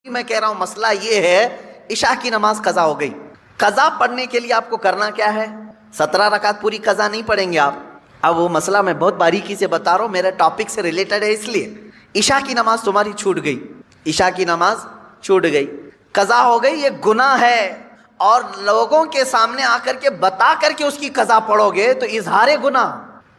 मैं कह रहा हूं मसला ये है, इशा की नमाज कज़ा हो गई। कज़ा पढ़ने के लिए आपको करना क्या है? 17 रकात पूरी कज़ा नहीं पढ़ेंगे आप। अब वो मसला मैं बहुत बारीकी से बता रहा हूँ, मेरे टॉपिक से रिलेटेड है, इसलिए इशा की नमाज तुम्हारी छूट गई, इशा की नमाज छूट गई, कज़ा हो गई। ये गुनाह है और लोगों के सामने आकर के बता करके उसकी कज़ा पढ़ोगे तो इजहार गुनाह।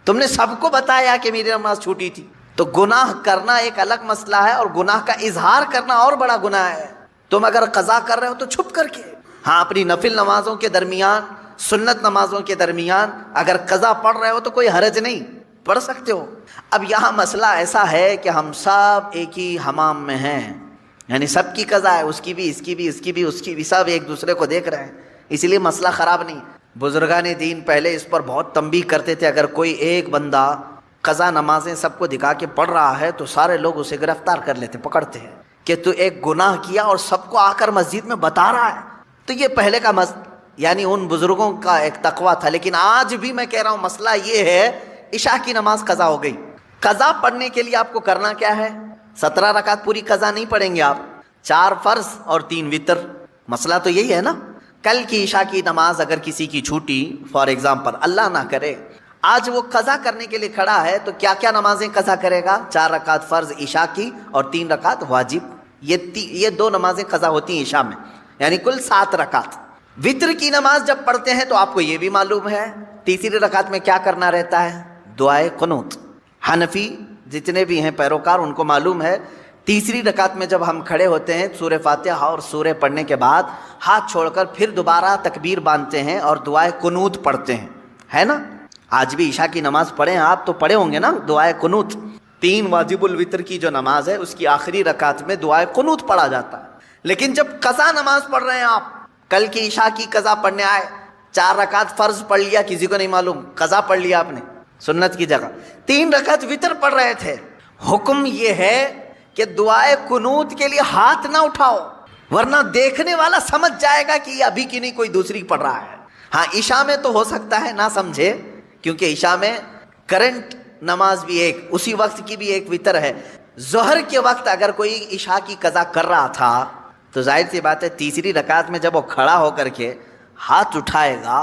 तुमने सबको बताया कि मेरी नमाज छूटी थी, तो गुनाह करना एक अलग मसला है और गुनाह का इजहार करना और बड़ा गुनाह है। तुम अगर कज़ा कर रहे हो तो छुप करके, हाँ, अपनी नफिल नमाजों के दरमियान, सुन्नत नमाजों के दरमियान अगर कज़ा पढ़ रहे हो तो कोई हरज नहीं, पढ़ सकते हो। अब यहाँ मसला ऐसा है कि हम सब एक ही हमाम में हैं, यानी सबकी कज़ा है, उसकी भी, इसकी भी, इसकी भी, उसकी भी, सब एक दूसरे को देख रहे हैं, इसलिए मसला ख़राब नहीं। बुजुर्गान दीन पहले इस पर बहुत तंबीह करते थे, अगर कोई एक बंदा कज़ा नमाजें सबको दिखा के पढ़ रहा है तो सारे लोग उसे गिरफ्तार कर लेते, पकड़ते हैं कि तू एक गुनाह किया और सबको आकर मस्जिद में बता रहा है। तो ये पहले का यानी उन बुजुर्गों का एक तकवा था। लेकिन आज भी मैं कह रहा हूँ मसला ये है, इशा की नमाज कज़ा हो गई। कज़ा पढ़ने के लिए आपको करना क्या है? 17 रकात पूरी कज़ा नहीं पढ़ेंगे आप, 4 फ़र्ज और 3 वितर। मसला तो यही है ना। कल की इशा की नमाज अगर किसी की छूटी, फॉर एग्जाम्पल, अल्लाह ना करे, आज वो कज़ा करने के लिए खड़ा है, तो क्या क्या नमाजें कज़ा करेगा? 4 रकात फ़र्ज इशा की और 3 रकात वाजिब। ये 2 नमाजें कज़ा होती हैं इशा में, यानी कुल 7 रकात। वित्र की नमाज जब पढ़ते हैं तो आपको ये भी मालूम है तीसरी रकात में क्या करना रहता है? दुआए कुनूत। हनफी जितने भी हैं पैरोकार उनको मालूम है, तीसरी रकात में जब हम खड़े होते हैं सूरह फातिहा और सूरह पढ़ने के बाद हाथ छोड़कर फिर दोबारा तकबीर बांधते हैं और दुआए कुनूत पढ़ते हैं, है ना। आज भी इशा की नमाज पढ़े हैं आप, तो पढ़े होंगे ना दुआए कुनूत। 3 वाजिबुल वित्र की जो नमाज है उसकी आखिरी रकात में दुआए कुनूत पढ़ा जाता है। लेकिन जब कज़ा नमाज पढ़ रहे हैं आप, कल की इशा की कज़ा पढ़ने आए, 4 रकात फ़र्ज पढ़ लिया, किसी को नहीं मालूम, कज़ा पढ़ लिया आपने सुन्नत की जगह, 3 रकात वितर पढ़ रहे थे। हुक्म ये है कि दुआए कुनूत के लिए हाथ ना उठाओ, वरना देखने वाला समझ जाएगा कि ये अभी की नहीं कोई दूसरी पढ़ रहा है। हाँ, इशा में तो हो सकता है ना समझे, क्योंकि इशा में करंट नमाज भी एक, उसी वक्त की भी एक वितर है। ज़ोहर के वक्त अगर कोई इशा की कज़ा कर रहा था तो जाहिर सी बात है तीसरी रकात में जब वो खड़ा होकर के हाथ उठाएगा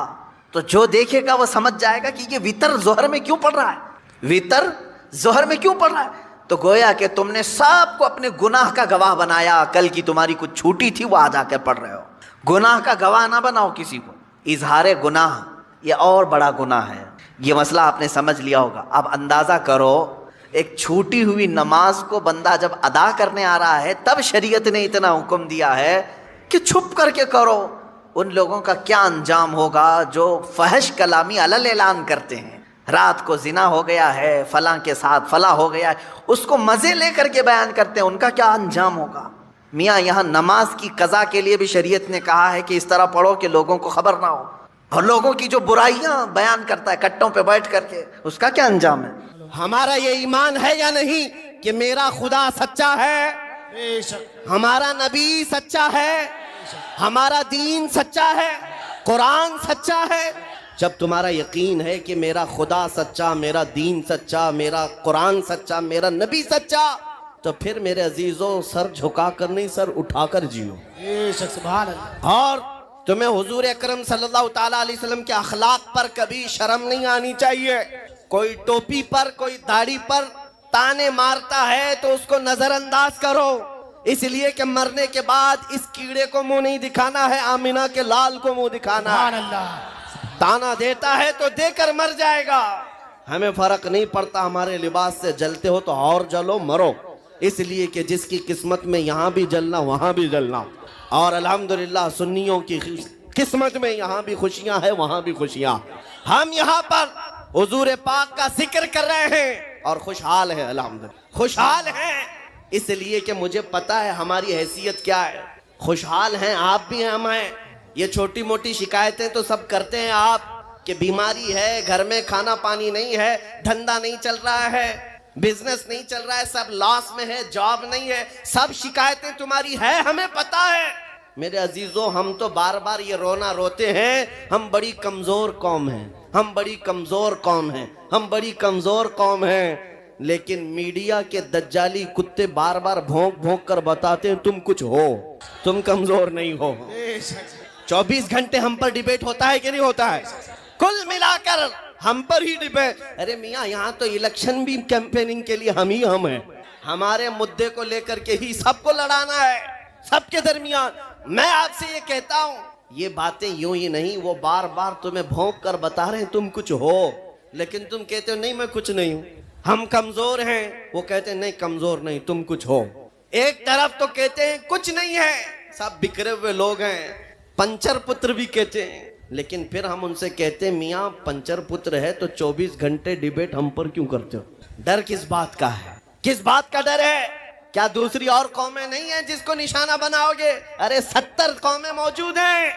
तो जो देखेगा वो समझ जाएगा कि ये वितर ज़ोहर में क्यों पढ़ रहा है, वितर ज़ोहर में क्यों पढ़ रहा है। तो गोया कि तुमने सबको अपने गुनाह का गवाह बनाया, कल की तुम्हारी कुछ छूटी थी वो आज आकर पढ़ रहे हो। गुनाह का गवाह ना बनाओ किसी को, इजहार गुनाह ये और बड़ा गुनाह है। ये मसला आपने समझ लिया होगा। अब अंदाज़ा करो, एक छूटी हुई नमाज को बंदा जब अदा करने आ रहा है तब शरीयत ने इतना हुक्म दिया है कि छुप करके करो। उन लोगों का क्या अंजाम होगा जो फहश कलामी अलल ऐलान करते हैं, रात को जिना हो गया है फलां के साथ, फला हो गया है, उसको मज़े लेकर के बयान करते हैं, उनका क्या अंजाम होगा। मियाँ, यहाँ नमाज की कज़ा के लिए भी शरीयत ने कहा है कि इस तरह पढ़ो कि लोगों को खबर ना हो, और लोगों की जो बुराइयाँ बयान करता है कट्टों पे बैठ करके, उसका क्या अंजाम है। हमारा ये ईमान है या नहीं कि मेरा खुदा सच्चा है, हमारा नबी सच्चा है, हमारा दीन सच्चा है, कुरान सच्चा है। जब तुम्हारा यकीन है कि मेरा खुदा सच्चा, मेरा दीन सच्चा, मेरा कुरान सच्चा, मेरा नबी सच्चा, तो फिर मेरे अजीजों सर झुका कर नहीं, सर उठाकर जियो। और तुम्हें हुजूर अकरम सल्लल्लाहु ताला अलैहि वसल्लम के अखलाक पर कभी शर्म नहीं आनी चाहिए। कोई टोपी पर, कोई दाढ़ी पर ताने मारता है तो उसको नजरअंदाज करो, इसलिए कि मरने के बाद इस कीड़े को मुंह नहीं दिखाना है, आमिना के लाल को मुंह दिखाना है। ताना देता है तो देकर मर जाएगा, हमें फर्क नहीं पड़ता, हमारे लिबास से जलते हो तो और जलो, मरो, इसलिए कि जिसकी किस्मत में यहाँ भी जलना वहां भी जलना। और अल्हम्दुलिल्लाह सुन्नियों की किस्मत में यहाँ भी खुशियां है, वहां भी खुशियां। हम यहाँ पर हुजूर पाक का जिक्र कर रहे हैं और खुशहाल है, अल्हम्दुलिल्लाह खुशहाल हैं, इसलिए कि मुझे पता है हमारी हैसियत क्या है। खुशहाल हैं, आप भी हैं, हम हैं। ये छोटी मोटी शिकायतें तो सब करते हैं आप कि बीमारी है, घर में खाना पानी नहीं है, धंधा नहीं चल रहा है, बिजनेस नहीं चल रहा है, सब लॉस में है, जॉब नहीं है, सब शिकायतें तुम्हारी है, हमें पता है। मेरे अजीजों, हम तो बार बार ये रोना रोते हैं, हम बड़ी कमजोर कौम हैं, हम बड़ी कमजोर कौम हैं, हम बड़ी कमजोर कौम हैं। लेकिन मीडिया के दज्जाली कुत्ते बार बार भौंक भौंक कर बताते हैं तुम कुछ हो, तुम कमजोर नहीं हो। 24 घंटे हम पर डिबेट होता है कि नहीं होता है? कुल मिलाकर हम पर ही डिबेट। अरे मियाँ, यहाँ तो इलेक्शन भी कैंपेनिंग के लिए हम हैं। हमारे मुद्दे को लेकर के ही सबको लड़ाना है, सबके दरमियान। मैं आपसे ये कहता हूँ, ये बातें यूं ही नहीं, वो बार बार तुम्हें भौंक कर बता रहे हैं तुम कुछ हो, लेकिन तुम कहते हो नहीं मैं कुछ नहीं हूं, हम कमजोर हैं। वो कहते हैं नहीं कमजोर नहीं, तुम कुछ हो। एक तरफ तो कहते हैं कुछ नहीं है, सब बिखरे हुए लोग हैं, पंचर पुत्र भी कहते हैं, लेकिन फिर हम उनसे कहते हैं मियाँ पंचर पुत्र है तो 24 घंटे डिबेट हम पर क्यों करते हो? डर किस बात का है? किस बात का डर है? क्या दूसरी और कौमें नहीं है जिसको निशाना बनाओगे? अरे 70 कौमें मौजूद हैं,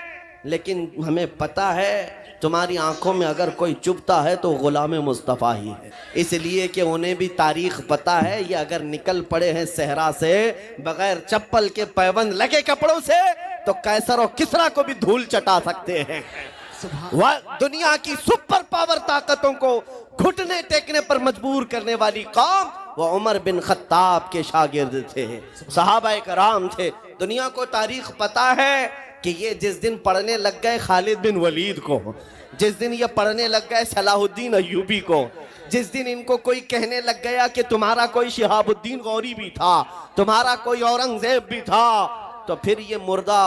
लेकिन हमें पता है तुम्हारी आंखों में अगर कोई चुभता है तो गुलाम मुस्तफ़ा ही है, इसलिए कि उन्हें भी तारीख पता है। ये अगर निकल पड़े हैं सहरा से बगैर चप्पल के पैबंद लगे कपड़ों से तो कैसर और किसरा को भी धूल चटा सकते हैं। वह दुनिया की सुपर पावर ताकतों को घुटने टेकने पर मजबूर करने वाली कौम वो उमर बिन खत्ताब के शागिर्द थे, सहाबाए कराम थे। दुनिया को तारीख पता है कि ये जिस दिन पढ़ने लग गए खालिद बिन वलीद को, जिस दिन ये पढ़ने लग गए सलाहुद्दीन अय्यूबी को, जिस दिन इनको कोई कहने लग गया कि तुम्हारा कोई शिहाबुद्दीन गौरी भी था, तुम्हारा कोई औरंगजेब भी था, तो फिर ये मुर्दा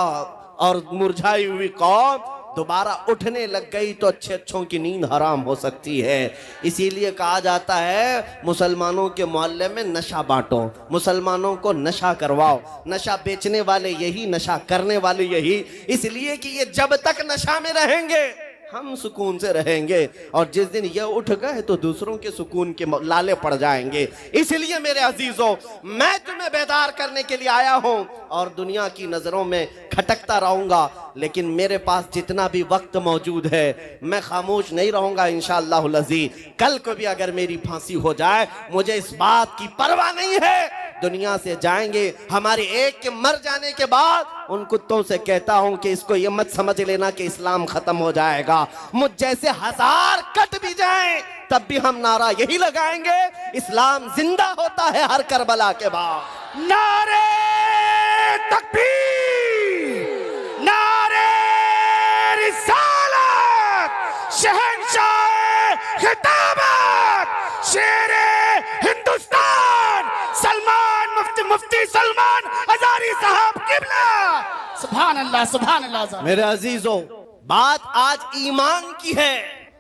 और मुरझाई हुई कौम दोबारा उठने लग गई तो अच्छे अच्छों की नींद हराम हो सकती है। इसीलिए कहा जाता है मुसलमानों के मोहल्ले में नशा बांटो, मुसलमानों को नशा करवाओ। नशा बेचने वाले यही, नशा करने वाले यही, इसलिए कि ये जब तक नशा में रहेंगे हम सुकून से रहेंगे, और जिस दिन ये उठ गए तो दूसरों के सुकून के लाले पड़ जाएंगे। इसलिए मेरे अजीजों, मैं तुम्हें बेदार करने के लिए आया हूं और दुनिया की नजरों में खटकता रहूंगा, लेकिन मेरे पास जितना भी वक्त मौजूद है मैं खामोश नहीं रहूंगा इंशाअल्लाह अज़ीज़। कल को भी अगर मेरी फांसी हो जाए मुझे इस बात की परवाह नहीं है, दुनिया से जाएंगे। हमारे एक के मर जाने के बाद उन कुत्तों से कहता हूं कि इसको ये मत समझ लेना कि इस्लाम खत्म हो जाएगा। मुझ जैसे 1000 कट भी जाएं तब भी हम नारा यही लगाएंगे, इस्लाम जिंदा होता है हर करबला के बाद। नारे तकबीर, नारे रिसालत, शहंशाह खिताबत, शेरे हिंदुस्तान सलमान मुफ्ती सलमान हजारी साहब किबला। सुभान अल्लाह, सुभान अल्लाह। मेरे अजीजों, बात आज ईमान की है।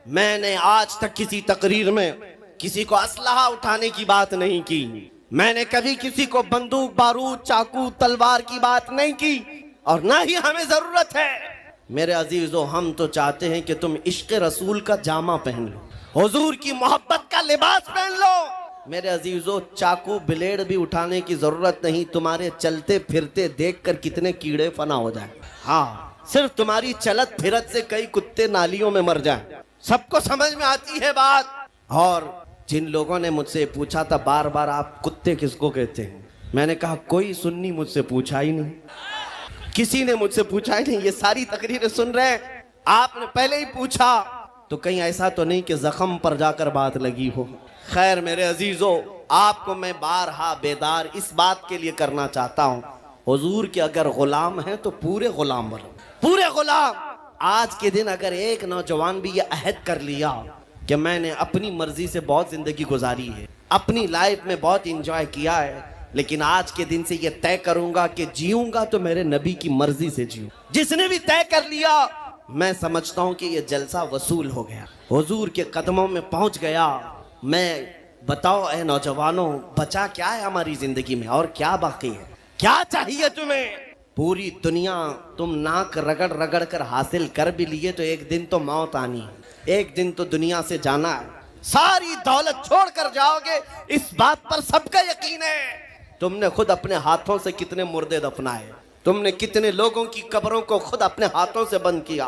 मैंने आज तक किसी तकरीर में किसी को असलहा उठाने की बात नहीं की, मैंने कभी किसी को बंदूक बारूद चाकू तलवार की बात नहीं की, और ना ही हमें जरूरत है। मेरे अजीजों, हम तो चाहते हैं कि तुम इश्क रसूल का जामा पहन लो, हुजूर की मोहब्बत का लिबास पहन लो। मेरे अजीजों, चाकू ब्लेड भी उठाने की जरूरत नहीं, तुम्हारे चलते फिरते देखकर कितने कीड़े फना हो जाए। हाँ, सिर्फ तुम्हारी चलत फिरत से कई कुत्ते नालियों में मर जाए। सबको समझ में आती है बात। और जिन लोगों ने मुझसे पूछा था बार बार आप कुत्ते किसको कहते हैं, मैंने कहा कोई सुन्नी मुझसे पूछा ही नहीं, किसी ने मुझसे पूछा ही नहीं। ये सारी तकरीरें सुन रहे हैं, आपने पहले ही पूछा तो कहीं ऐसा तो नहीं कि जख्म पर जाकर बात लगी हो। खैर मेरे अजीजों, आपको मैं बारहा बेदार इस बात के लिए करना चाहता हूँ, हुजूर के अगर गुलाम हैं तो पूरे गुलाम बनो, पूरे गुलाम। आज के दिन अगर एक नौजवान भी ये अहद कर लिया कि मैंने अपनी मर्जी से बहुत जिंदगी गुजारी है, अपनी लाइफ में बहुत इंजॉय किया है, लेकिन आज के दिन से ये तय करूंगा कि जीऊंगा तो मेरे नबी की मर्जी से जीऊं, जिसने भी तय कर लिया, मैं समझता हूं कि ये जलसा वसूल हो गया, हुजूर के कदमों में पहुंच गया। मैं बताओ ए नौजवानों, बचा क्या है हमारी जिंदगी में और क्या बाकी है? क्या चाहिए तुम्हें? पूरी दुनिया तुम नाक रगड़ रगड़ कर हासिल कर भी लिए तो एक दिन तो मौत आनी है, एक दिन तो दुनिया से जाना है। सारी दौलत छोड़ कर जाओगे, इस बात पर सबका यकीन है। तुमने खुद अपने हाथों से कितने मुर्दे दफनाए, तुमने कितने लोगों की कब्रों को खुद अपने हाथों से बंद किया।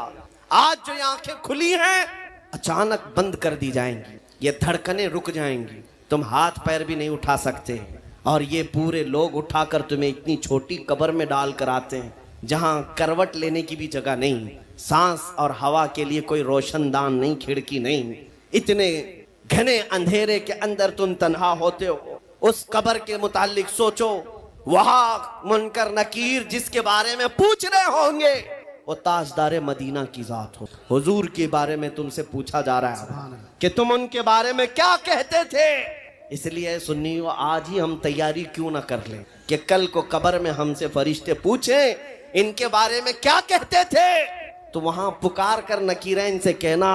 आज जो ये आंखें खुली हैं अचानक बंद कर दी जाएंगी, ये धड़कनें रुक जाएंगी, तुम हाथ पैर भी नहीं उठा सकते, और ये पूरे लोग उठाकर तुम्हें इतनी छोटी कब्र में डाल कर आते हैं जहां करवट लेने की भी जगह नहीं, सांस और हवा के लिए कोई रोशनदान नहीं, खिड़की नहीं, इतने घने अंधेरे के अंदर तुम तन्हा होते हो, उस कब्र के मुतालिक सोचो। वहां मुनकर नकीर जिसके बारे में पूछ रहे होंगे वो ताजदार मदीना की जात हो। हुजूर के बारे में तुमसे पूछा जा रहा है कि तुम उनके बारे में क्या कहते थे। इसलिए सुन्नियों, आज ही हम तैयारी क्यों ना कर लें कि कल को कब्र में हमसे फरिश्ते पूछें इनके बारे में क्या कहते थे, तो वहां पुकार कर नकीरैन से कहना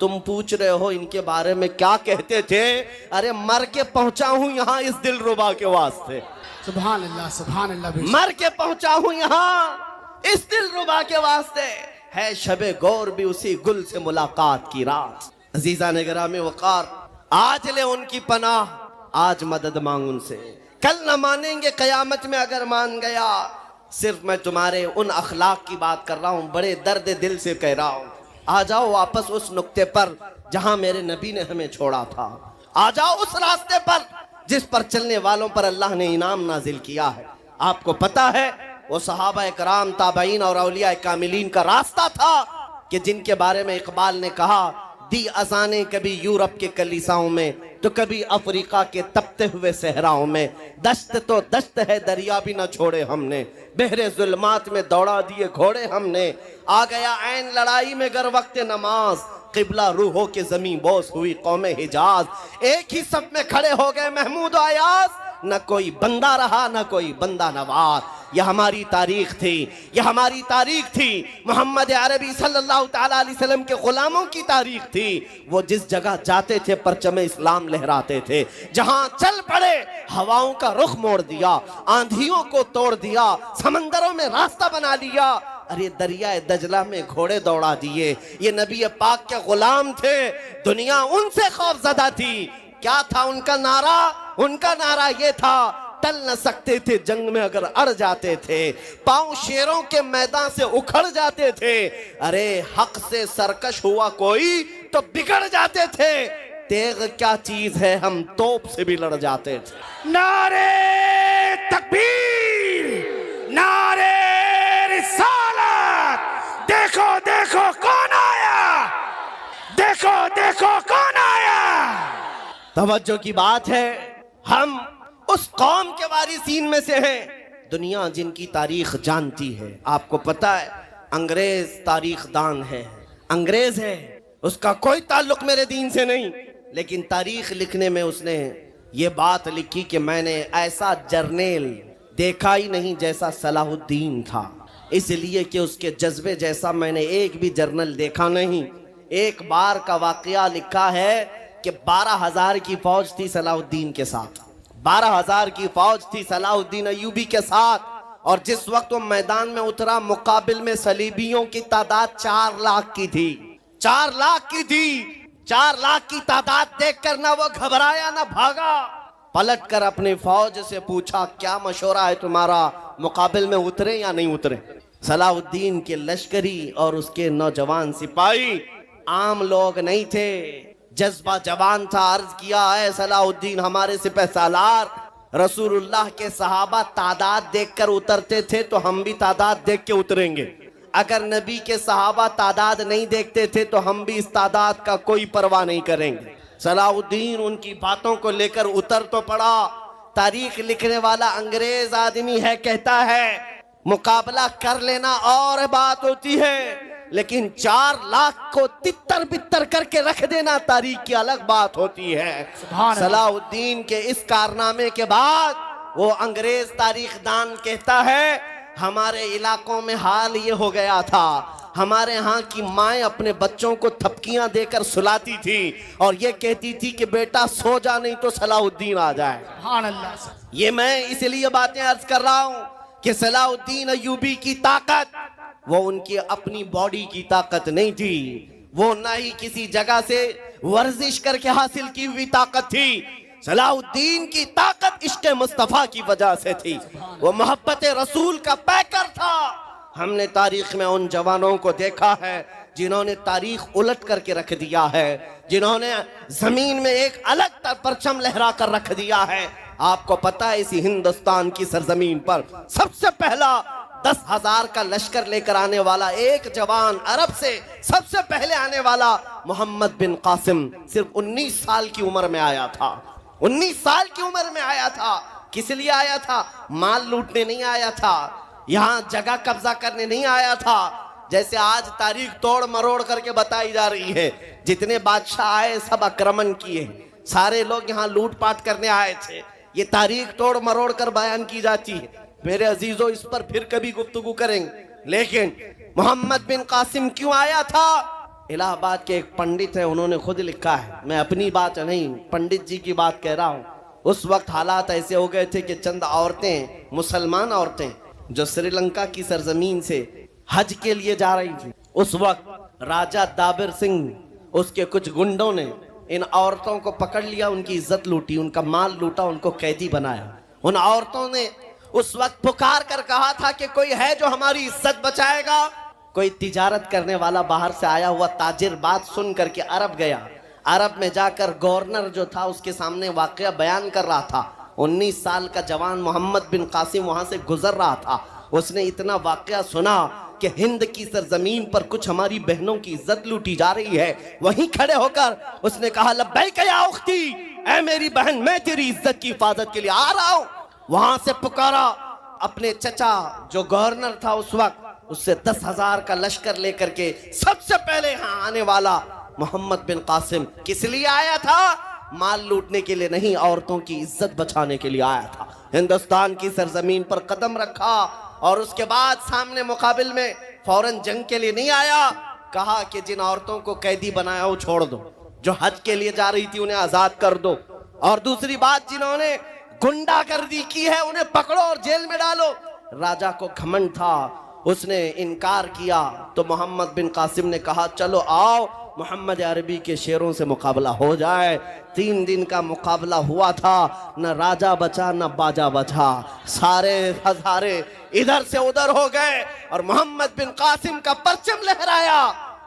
तुम पूछ रहे हो इनके बारे में क्या कहते थे, अरे मर के पहुंचा हूं यहां इस दिलरुबा के वास्ते। सुभान अल्लाह, सुभान अल्लाह। मर के पहुंचा हूं यहां इस दिलरुबा के वास्ते। है शबे गौर भी उसी गुल से मुलाकात की रात। अजीजा ने गिरामी वकार, आज ले उनकी पनाह, आज मदद मांग उनसे। कल न मानेंगे कयामत में अगर मान गया। सिर्फ मैं तुम्हारे उन अखलाक की बात कर रहा हूं, बड़े दर्द दिल से कह रहा हूं। आ जाओ वापस उस नुक्ते पर जहां मेरे नबी ने हमें छोड़ा था। आ जाओ उस रास्ते पर जिस पर चलने वालों पर अल्लाह ने इनाम नाजिल किया है। आपको पता है वो सहाबा इकराम, ताबईन और औलिया कामिलीन का रास्ता था कि जिनके बारे में इकबाल ने कहा, दी अजाने कभी यूरोप के कलीसाओं में तो कभी अफ्रीका के तपते हुए सहराओं में। दश्त तो दश्त है दरिया भी न छोड़े हमने, बहरे जुल्मात में दौड़ा दिए घोड़े हमने। आ गया ऐन लड़ाई में गर वक्त नमाज, किबला रूहों के जमीन बोस हुई कौमे हिजाज। एक ही सब में खड़े हो गए महमूद आयाज, न कोई बंदा रहा न कोई बंदा नवाज। यह हमारी तारीख थी, यह हमारी तारीख थी। मोहम्मद अरबी सल्लल्लाहु तआला अलैहि वसल्लम के गुलामों की तारीख थी। वो जिस जगह जाते थे परचमे इस्लाम लहराते थे। जहां चल पड़े हवाओं का रुख मोड़ दिया, आंधियों को तोड़ दिया, समंदरों में रास्ता बना लिया। अरे दरिया दजला में घोड़े दौड़ा दिए। ये नबी पाक के गुलाम थे, दुनिया उनसे खौफजदा थी। क्या था उनका नारा? उनका नारा ये था, टल न सकते थे जंग में अगर अड़ जाते थे, पांव शेरों के मैदान से उखड़ जाते थे। अरे हक से सरकश हुआ कोई तो बिगड़ जाते थे। तेग क्या चीज है, हम तोप से भी लड़ जाते थे। नारे तकबीर, नारे रिसालत। देखो देखो कौन आया, देखो देखो कौन आया। तवज्जो की बात है, हम उस कौम के वारिसीन में से हैं दुनिया जिनकी तारीख जानती है। आपको पता है अंग्रेज तारीख दान है, अंग्रेज है, उसका कोई ताल्लुक मेरे दीन से नहीं, लेकिन तारीख लिखने में उसने ये बात लिखी कि मैंने ऐसा जर्नेल देखा ही नहीं जैसा सलाहुद्दीन था, इसलिए कि उसके जज्बे जैसा मैंने एक भी जर्नल देखा नहीं। एक बार का वाकया लिखा है कि 12,000 की फौज थी सलाहुद्दीन के साथ, 12,000 की फौज थी सलाहुद्दीन अय्यूबी के साथ। और जिस वक्त वो मैदान में उतरा, मुकाबिल में सलीबियों की तादाद 4 लाख की थी, 4 लाख की थी। 4 लाख की तादाद देखकर ना वो घबराया ना भागा, पलट कर अपनी फौज से पूछा क्या मशवरा है तुम्हारा, मुकाबिल में उतरे या नहीं उतरे। सलाहुद्दीन के लश्करी और उसके नौजवान सिपाही आम लोग नहीं थे, जज्बा जवान था। अर्ज किया है सलाहुद्दीन हमारे सिपह सालार, रसूलुल्लाह के सहाबा तादाद देखकर उतरते थे तो हम भी तादाद देख के उतरेंगे। अगर नबी के सहाबा तादाद नहीं देखते थे तो हम भी इस तादाद का कोई परवाह नहीं करेंगे। सलाहुद्दीन उनकी बातों को लेकर उतर तो पड़ा। तारीख लिखने वाला अंग्रेज आदमी है, कहता है मुकाबला कर लेना और बात होती है, लेकिन 4 लाख को तितर बितर करके रख देना तारीख की अलग बात होती है। सलाहुद्दीन के इस कारनामे के बाद वो अंग्रेज तारीखदान कहता है हमारे इलाकों में हाल ये हो गया था, हमारे यहाँ की माएं अपने बच्चों को थपकियां देकर सुलाती थी और ये कहती थी कि बेटा सो जा नहीं तो सलाहुद्दीन आ जाए। ये मैं इसलिए बातें अर्ज कर रहा हूँ कि सलाहुद्दीन अय्यूबी की ताकत वो उनकी अपनी बॉडी की ताकत नहीं थी, वो ना ही किसी जगह से वर्जिश करके हासिल की हुई ताकत थी। सलाहुद्दीन की ताकत इश्क मुस्तफा की वजह से थी, वो मोहब्बत रसूल का पैकर था। हमने तारीख में उन जवानों को देखा है जिन्होंने तारीख उलट करके रख दिया है, जिन्होंने जमीन में एक अलग परचम लहरा कर रख दिया है। आपको पता है इसी हिंदुस्तान की सरजमीन पर सबसे पहला 10,000 का लश्कर लेकर आने वाला एक जवान, अरब से सबसे पहले आने वाला मोहम्मद बिन कासिम सिर्फ 19 साल की उम्र में आया था। 19 साल की उम्र में आया था। किस लिए आया था? माल लूटने नहीं आया था, यहां जगह कब्जा करने नहीं आया था। जैसे आज तारीख तोड़ मरोड़ करके बताई जा रही है, जितने बादशाह आए सब आक्रमण किए, सारे लोग यहाँ लूटपाट करने आए थे। ये तारीख तोड़ मरोड़ कर बयान की जाती है। मेरे अजीजों, इस पर फिर कभी गुफ्तगू करेंगे। लेकिन मोहम्मद बिन कासिम क्यों आया था? इलाहाबाद के एक पंडित है, उन्होंने खुद लिखा है, मैं अपनी बात नहीं पंडित जी की बात कह रहा हूँ। उस वक्त हालात ऐसे हो गए थे कि चंद औरतें, मुसलमान औरतें जो श्रीलंका की सरजमीन से हज के लिए जा रही थी, उस वक्त राजा दाबिर सिंह, उसके कुछ गुंडों ने इन औरतों को पकड़ लिया, उनकी इज्जत लूटी, उनका माल लूटा, उनको कैदी बनाया। उन औरतों ने उस वक्त पुकार कर कहा था कि कोई है जो हमारी इज्जत बचाएगा। कोई तिजारत करने वाला बाहर से आया हुआ ताजिर बात सुन करके अरब गया। अरब में जाकर गवर्नर जो था उसके सामने वाकया बयान कर रहा था। 19 साल का जवान मोहम्मद बिन कासिम वहां से गुजर रहा था। उसने इतना वाकया सुना कि हिंद की सरजमीन पर कुछ हमारी बहनों की इज्जत लूटी जा रही है। वहीं खड़े होकर उसने कहा, लब्बैक या उख्ती, ऐ मेरी बहन, मैं तेरी इज्जत की हिफाजत के लिए आ रहा हूं। वहां से पुकारा अपने चचा जो गवर्नर था उस वक्त, उससे 10,000 का लश्कर लेकर के सबसे पहले यहाँ आने वाला मोहम्मद बिन कासिम किस लिए आया था? माल लूटने के लिए नहीं, औरतों की इज्जत बचाने के लिए आया था। हिंदुस्तान की सरजमीन पर कदम रखा और उसके बाद सामने मुकाबिल में फौरन जंग के लिए नहीं आया। कहा कि जिन औरतों को कैदी बनाया वो छोड़ दो, जो हज के लिए जा रही थी उन्हें आजाद कर दो, और दूसरी बात, जिन्होंने गुंडागर्दी की है उन्हें पकड़ो और जेल में डालो। राजा को घमंड था, उसने इनकार किया तो मोहम्मद बिन कासिम ने कहा, चलो आओ मोहम्मद अरबी के शेरों से मुकाबला हो जाए। 3 दिन का मुकाबला हुआ था, न राजा बचा न बाजा बचा, सारे हजारे इधर से उधर हो गए और मोहम्मद बिन कासिम का परचम लहराया।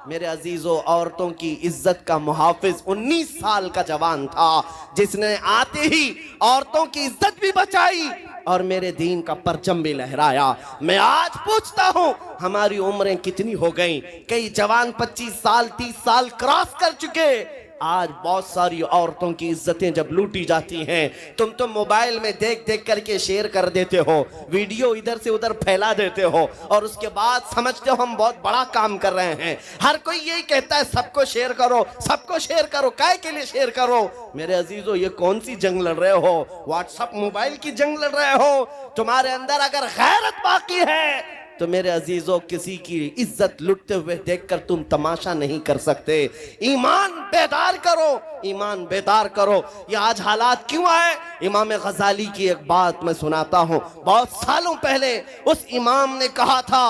मेरे अजीजों, औरतों की इज्जत का मुहाफिज 19 साल का जवान था, जिसने आते ही औरतों की इज्जत भी बचाई और मेरे दीन का परचम भी लहराया। मैं आज पूछता हूं, हमारी उम्रें कितनी हो गई? कई जवान 25 साल 30 साल क्रॉस कर चुके। आज बहुत सारी औरतों की इज्जतें जब लूटी जाती हैं, तुम तो मोबाइल में देख देख करके शेयर कर देते हो, वीडियो इधर से उधर फैला देते हो और उसके बाद समझते हो हम बहुत बड़ा काम कर रहे हैं। हर कोई यही कहता है सबको शेयर करो, सबको शेयर करो, काय के लिए शेयर करो? मेरे अजीजों, ये कौन सी जंग लड़ रहे हो? व्हाट्सएप मोबाइल की जंग लड़ रहे हो? तुम्हारे अंदर अगर गैरत बाकी है तो मेरे अजीजों, किसी की इज्जत लुटते हुए देखकर तुम तमाशा नहीं कर सकते। ईमान बेदार करो, ईमान बेदार करो। ये आज हालात क्यों आए? इमाम गजाली की एक बात मैं सुनाता हूँ। बहुत सालों पहले उस इमाम ने कहा था,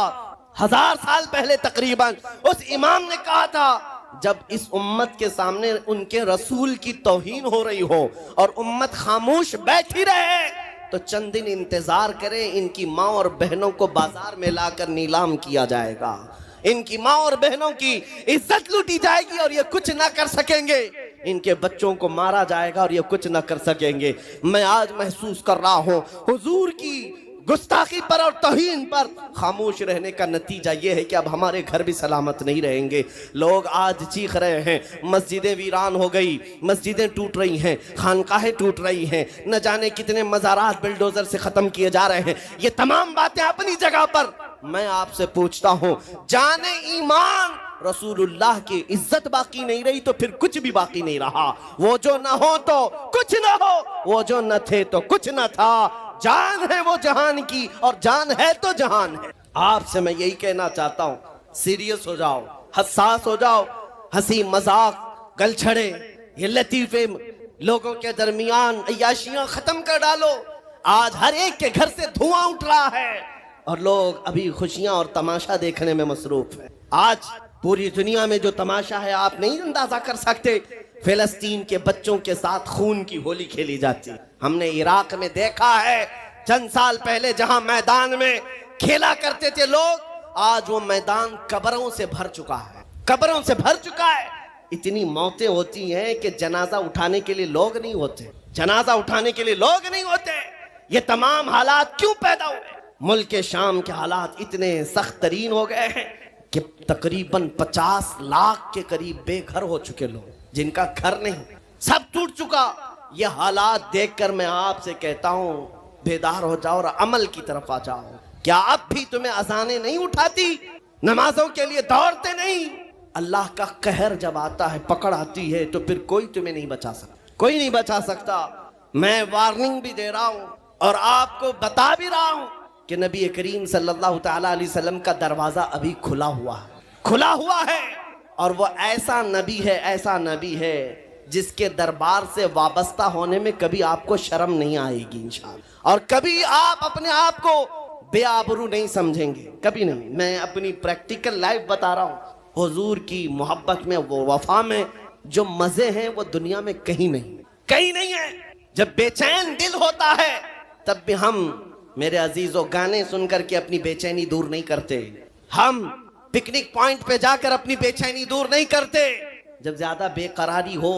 1000 साल पहले तकरीबन, उस इमाम ने कहा था, जब इस उम्मत के सामने उनके रसूल की तौहीन हो रही हो और उम्मत खामोश बैठी रहे तो चंद दिन इंतजार करें, इनकी माँ और बहनों को बाजार में लाकर नीलाम किया जाएगा, इनकी माँ और बहनों की इज्जत लूटी जाएगी और ये कुछ ना कर सकेंगे, इनके बच्चों को मारा जाएगा और ये कुछ ना कर सकेंगे। मैं आज महसूस कर रहा हूँ हुजूर की गुस्ताखी पर और तौहीन पर खामोश रहने का नतीजा ये है कि अब हमारे घर भी सलामत नहीं रहेंगे। लोग आज चीख रहे हैं, मस्जिदें वीरान हो गई, मस्जिदें टूट रही हैं, खानकाहें टूट रही हैं, न जाने कितने मज़ारात बिल्डोजर से ख़त्म किए जा रहे हैं। ये तमाम बातें अपनी जगह पर। मैं आपसे पूछता हूँ, जाने ईमान रसूलुल्लाह की इज्जत बाकी नहीं रही तो फिर कुछ भी बाकी नहीं रहा। वो जो न हो तो कुछ न हो, वो जो न थे तो कुछ न था। जान है वो जहान की और जान है तो जहान है। आपसे मैं यही कहना चाहता हूँ, सीरियस हो जाओ, हसास हो जाओ। हंसी मजाक गलछड़े ये लतीफे लोगों के दरमियान अय्याशियां खत्म कर डालो। आज हर एक के घर से धुआं उठ रहा है और लोग अभी खुशियां और तमाशा देखने में मसरूफ है। आज पूरी दुनिया में जो तमाशा है आप नहीं अंदाजा कर सकते। फिलिस्तीन के बच्चों के साथ खून की होली खेली जाती है। हमने इराक में देखा है चंद साल पहले जहां मैदान में खेला करते थे लोग, आज वो मैदान कब्रों से भर चुका है, कब्रों से भर चुका है। इतनी मौतें होती हैं कि जनाजा उठाने के लिए लोग नहीं होते, जनाजा उठाने के लिए लोग नहीं होते। ये तमाम हालात क्यों पैदा हुए? मुल्क शाम के हालात इतने सख्त तरीन हो गए हैं कि तकरीबन 50 लाख के करीब बेघर हो चुके लोग, जिनका घर नहीं, सब टूट चुका। ये हालात देखकर मैं आपसे कहता हूँ बेदार हो जाओ और अमल की तरफ आ जाओ। क्या अब भी तुम्हें अजानें नहीं उठाती, नमाजों के लिए दौड़ते नहीं? अल्लाह का कहर जब आता है, पकड़ आती है, तो फिर कोई तुम्हें नहीं बचा सकता, कोई नहीं बचा सकता। मैं वार्निंग भी दे रहा हूँ और आपको बता भी रहा हूँ कि नबी करीम सल्लल्लाहु ताला अलैहि वसल्लम का दरवाजा अभी खुला हुआ है, खुला हुआ है। और वो ऐसा नबी है, ऐसा नबी है जिसके दरबार से वाबस्ता होने में कभी आपको शर्म नहीं आएगी इंशाअल्लाह, और कभी आप अपने आप को बेआबरू नहीं समझेंगे, कभी नहीं। मैं अपनी प्रैक्टिकल लाइफ बता रहा हूँ। हुजूर की मोहब्बत में, वो वफा में जो मजे हैं वो दुनिया में कहीं नहीं, कहीं नहीं है। जब बेचैन दिल होता है तब भी हम, मेरे अजीजों, गाने सुनकर के अपनी बेचैनी दूर नहीं करते। हम पिकनिक पॉइंट पे जाकर अपनी बेचैनी दूर नहीं करते। जब ज्यादा बेकरारी हो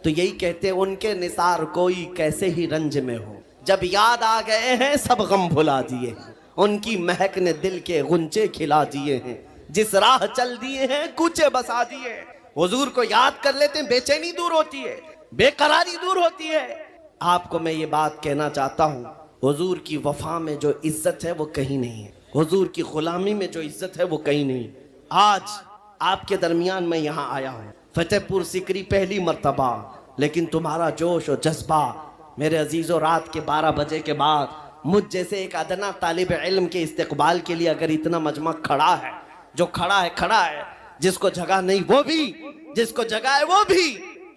तो यही कहते, उनके निसार कोई कैसे ही रंज में हो, जब याद आ गए हैं सब गम भुला दिए, उनकी महक ने दिल के गुंचे खिला दिए हैं, जिस राह चल दिए हैं कूचे बसा दिए। हुजूर को याद कर लेते हैं, बेचैनी दूर होती है, बेकरारी दूर होती है। आपको मैं ये बात कहना चाहता हूँ, हुजूर की वफा में जो इज्जत है वो कहीं नहीं है, हुजूर की गुलामी में जो इज्जत है वो कहीं नहीं। आज आपके दरमियान मैं यहाँ आया हूँ, फतेहपुर सिकरी पहली मर्तबा, लेकिन तुम्हारा जोश और जज्बा मेरे अजीजों, रात के 12 बजे के बाद मुझ जैसे एक अदना तालिब इल्म के इस्तेकबाल के लिए अगर इतना मजमा खड़ा है, जो खड़ा है खड़ा है, जिसको जगह नहीं वो भी, जिसको जगह है वो भी।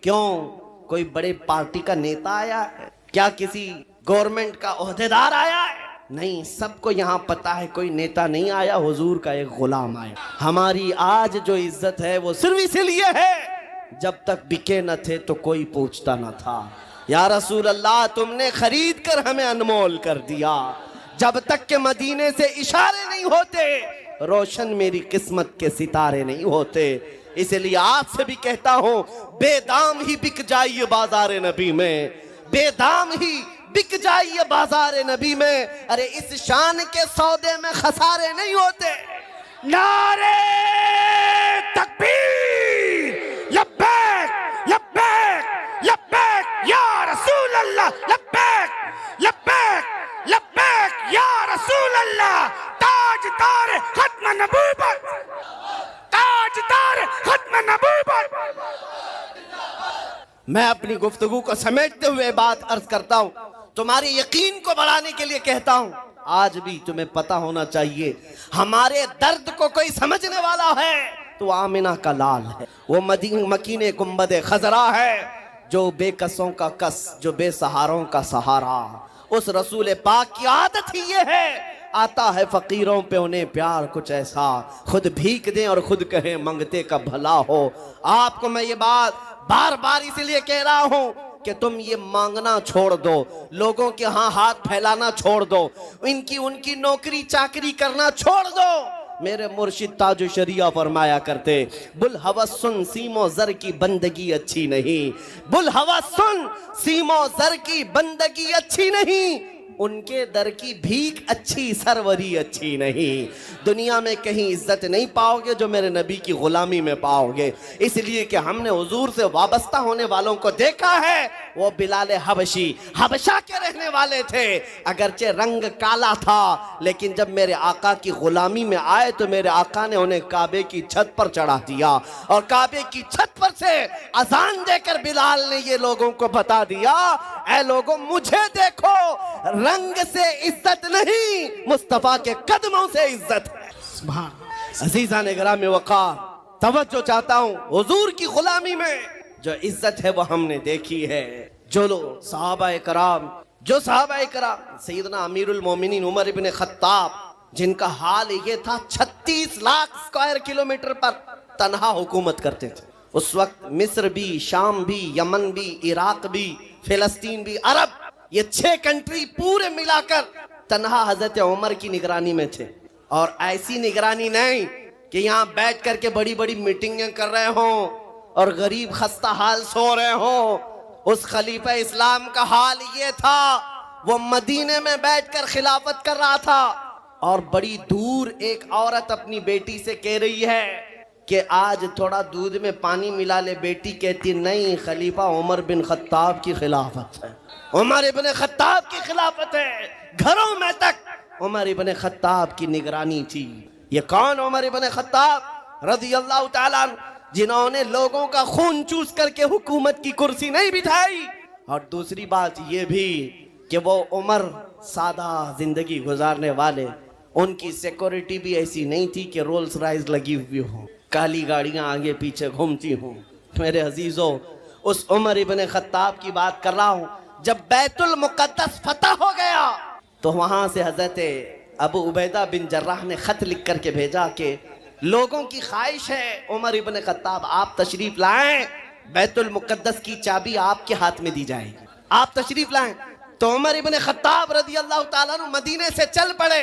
क्यों? कोई बड़े पार्टी का नेता आया है क्या? किसी गवर्नमेंट का ओहदेदार आया है? नहीं, सबको यहाँ पता है कोई नेता नहीं आया, हुजूर का एक गुलाम आया। हमारी आज जो इज्जत है वो सिर्फ इसीलिए है, जब तक बिके न थे तो कोई पूछता न था। या रसूल अल्लाह, तुमने खरीद कर हमें अनमोल कर दिया। जब तक के मदीने से इशारे नहीं होते, रोशन मेरी किस्मत के सितारे नहीं होते। इसलिए आपसे भी कहता हूँ, बेदाम ही बिक जाइए बाजार नबी में, बेदाम ही बिक जाइए बाजार नबी में। अरे इस शान के सौदे में खसारे नहीं होते। नारे तकबीर, लब्बैक लब्बैक लब्बैक या रसूल अल्लाह, लब्बैक लब्बैक लब्बैक या रसूल अल्लाह। ताजदार खत्म नबूवत, ताजदार खत्म नबूवत। मैं अपनी गुफ्तगू को समेटते हुए बात अर्ज करता हूँ, तुम्हारे यकीन को बढ़ाने के लिए कहता हूँ, आज भी तुम्हें पता होना चाहिए, हमारे दर्द को कोई समझने वाला है तो आमिना का लाल है, वो मकीने गुंबदे खजरा है, जो बेकसों का कस, जो बेसहारों का सहारा। उस रसूल पाक की आदत ही ये है, आता है फकीरों पे उन्हें प्यार कुछ ऐसा, खुद भीख दें और खुद कहें मंगते का भला हो। आपको मैं ये बात बार बार इसलिए कह रहा हूं कि तुम ये मांगना छोड़ दो, लोगों के यहाँ हाथ फैलाना छोड़ दो, उनकी नौकरी चाकरी करना छोड़ दो। मेरे मुर्शिद ताजो शरिया फरमाया करते, बुल हवस सुन सीमो जर की बंदगी अच्छी नहीं, बुल हवस सुन सीमो जर की बंदगी अच्छी नहीं, उनके दर की भीख अच्छी, सरवरी अच्छी नहीं। दुनिया में कहीं इज्जत नहीं पाओगे जो मेरे नबी की गुलामी में पाओगे। इसलिए कि हमने हुजूर से वाबस्ता होने वालों को देखा है, वो बिलाल हबशी हबशा के रहने वाले थे, अगरचे रंग काला था, लेकिन जब मेरे आका की गुलामी में आए तो मेरे आका ने उन्हें काबे की छत पर चढ़ा दिया, और काबे की छत पर से अजान देकर बिलाल ने ये लोगों को बता दिया, ऐ लोगों मुझे देखो, रंग से इज्जत नहीं, मुस्तफा के कदमों से इज्जत है। अजीजा ने ग्राम वक़ार, तवज्जो चाहता हूँ, हुजूर की गुलामी में जो इज्जत है वो हमने देखी है। जो लोग सहाबाए कराम, जो सहाबाए कराम, सैयदना अमीरुल मोमिनीन उमर इब्न खत्ताब, जिनका हाल ये था 36 लाख स्क्वायर किलोमीटर पर तनहा हुकूमत करते थे। उस वक्त मिस्र भी, शाम भी, यमन भी, इराक भी, फिलिस्तीन भी, अरब, ये 6 कंट्री पूरे मिलाकर तनहा हजरत उमर की निगरानी में थे। और ऐसी निगरानी नहीं कि यहाँ बैठ करके बड़ी बड़ी मीटिंगें कर रहे हो और गरीब खस्ता हाल सो रहे हो। उस खलीफा इस्लाम का हाल ये था, वो मदीने में बैठकर खिलाफत कर रहा था, और बड़ी दूर एक औरत अपनी बेटी से कह रही है कि आज थोड़ा दूध में पानी मिला ले। बेटी कहती नहीं, खलीफा उमर बिन खत्ताब की खिलाफत है, उमर इब्ने खत्ताब की खिलाफत है। घरों में तक उमर इब्ने खत्ताब की निगरानी थी। ये कौन उमर इब्ने खत्ताब रज़ी अल्लाह ताला अन्हु, जिन्होंने लोगों का खून चूस करके हुकूमत की कुर्सी नहीं बिठाई। और दूसरी बात ये भी कि वो उमर सादा जिंदगी गुजारने वाले, उनकी सिक्योरिटी भी ऐसी नहीं थी कि रोल्स रॉयस लगी हुई हो, काली गाड़ियां आगे पीछे घूमती हूँ। मेरे अजीजों, उस उमर इब्ने खत्ताब की बात कर रहा हूँ। जब बैतुल मुकद्दस फतह हो गया तो वहां से हजरत अबू उबैदा बिन जर्राह ने खत लिख करके भेजा कि लोगों की ख्वाहिश है उमर इब्ने खत्ताब आप तशरीफ लाएं, बैतुल मुकद्दस की चाबी आपके हाथ में दी जाएगी, आप तशरीफ लाएं। तो उमर इब्ने खत्ताब रज़ी अल्लाह ताला अन्हु मदीने से चल पड़े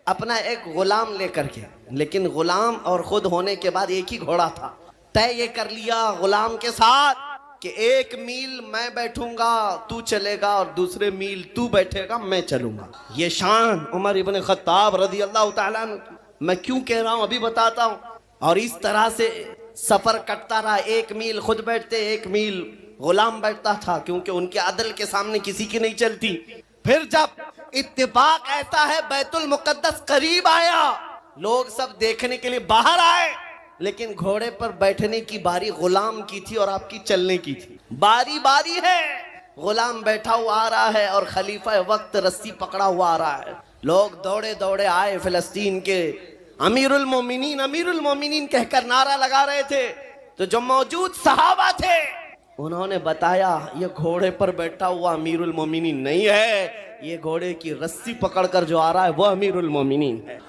अपना एक गुलाम लेकर के। लेकिन गुलाम और खुद होने के बाद एक ही घोड़ा था। तय ये कर लिया गुलाम के साथ कि 1 मील मैं बैठूंगा तू चलेगा और दूसरे मील तू बैठेगा मैं चलूंगा। ये शान उमर इब्ने खत्ताब रज़ी अल्लाह ताला अन्हु की। मैं क्यों कह रहा हूं अभी बताता हूं। और इस तरह से सफर कटता रहा। 1 मील खुद बैठते, 1 मील गुलाम बैठता था, क्योंकि उनके अदल के सामने किसी की नहीं चलती। फिर जब इत्तेफाक ऐसा है बैतुल मुकद्दस करीब आया, लोग सब देखने के लिए बाहर आए, लेकिन घोड़े पर बैठने की बारी गुलाम की थी और आपकी चलने की थी। बारी बारी है, गुलाम बैठा हुआ आ रहा है और खलीफा वक्त रस्सी पकड़ा हुआ आ रहा है। लोग दौड़े दौड़े आए, फिलिस्तीन के अमीरुल मोमिनीन कहकर नारा लगा रहे थे। तो जो मौजूद सहाबा थे उन्होंने बताया ये घोड़े पर बैठा हुआ अमीरुल मोमिनीन नहीं है, ये घोड़े की रस्सी पकड़कर जो आ रहा है वो अमीरुल मोमिनीन है।